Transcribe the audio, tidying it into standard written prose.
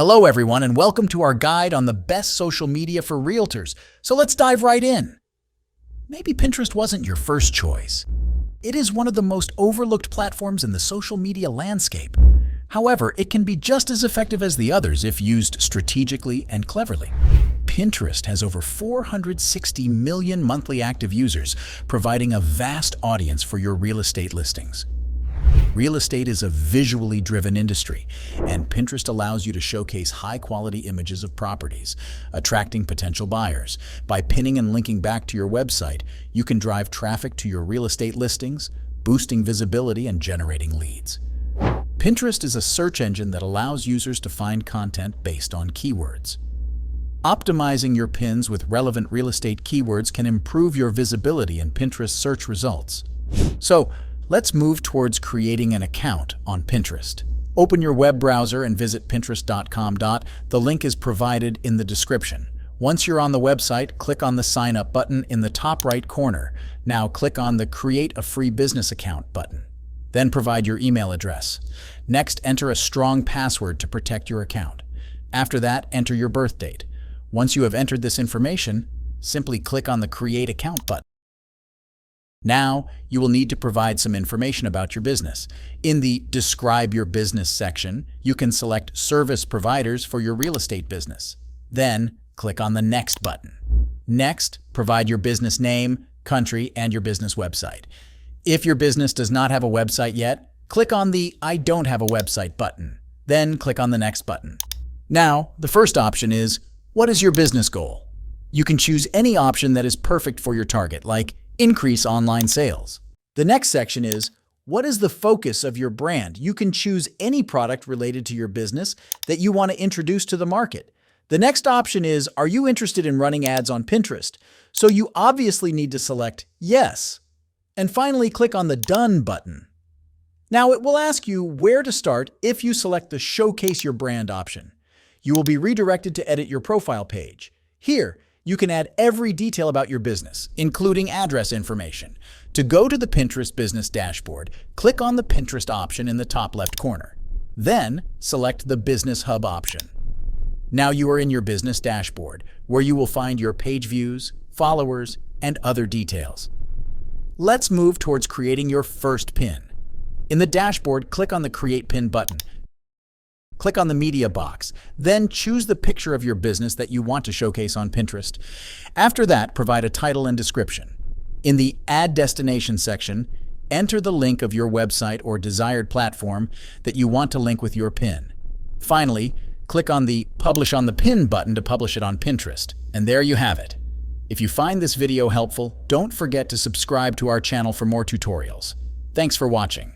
Hello everyone and welcome to our guide on the best social media for realtors. So let's dive right in. Maybe Pinterest wasn't your first choice. It is one of the most overlooked platforms in the social media landscape. However, it can be just as effective as the others if used strategically and cleverly. Pinterest has over 460 million monthly active users, providing a vast audience for your real estate listings. Real estate is a visually driven industry, and Pinterest allows you to showcase high-quality images of properties, attracting potential buyers. By pinning and linking back to your website, you can drive traffic to your real estate listings, boosting visibility and generating leads. Pinterest is a search engine that allows users to find content based on keywords. Optimizing your pins with relevant real estate keywords can improve your visibility in Pinterest search results. So, let's move towards creating an account on Pinterest. Open your web browser and visit pinterest.com. The link is provided in the description. Once you're on the website, click on the Sign Up button in the top right corner. Now click on the Create a Free Business Account button. Then provide your email address. Next, enter a strong password to protect your account. After that, enter your birth date. Once you have entered this information, simply click on the Create Account button. Now, you will need to provide some information about your business. In the Describe Your Business section, you can select service providers for your real estate business. Then, click on the Next button. Next, provide your business name, country, and your business website. If your business does not have a website yet, click on the I don't have a website button. Then, click on the Next button. Now, the first option is, what is your business goal? You can choose any option that is perfect for your target, like increase online sales. The next section is, what is the focus of your brand? You can choose any product related to your business that you want to introduce to the market. The next option is, are you interested in running ads on Pinterest? So you obviously need to select yes. And finally, click on the Done button. Now it will ask you where to start if you select the Showcase Your Brand option. You will be redirected to edit your profile page. Here, you can add every detail about your business, including address information. To go to the Pinterest business dashboard, click on the Pinterest option in the top left corner. Then, select the Business Hub option. Now you are in your business dashboard, where you will find your page views, followers, and other details. Let's move towards creating your first pin. In the dashboard, click on the Create Pin button. Click on the media box, then choose the picture of your business that you want to showcase on Pinterest. After that, provide a title and description. In the Add Destination section, enter the link of your website or desired platform that you want to link with your pin. Finally, click on the Publish on the Pin button to publish it on Pinterest. And there you have it. If you find this video helpful, don't forget to subscribe to our channel for more tutorials. Thanks for watching.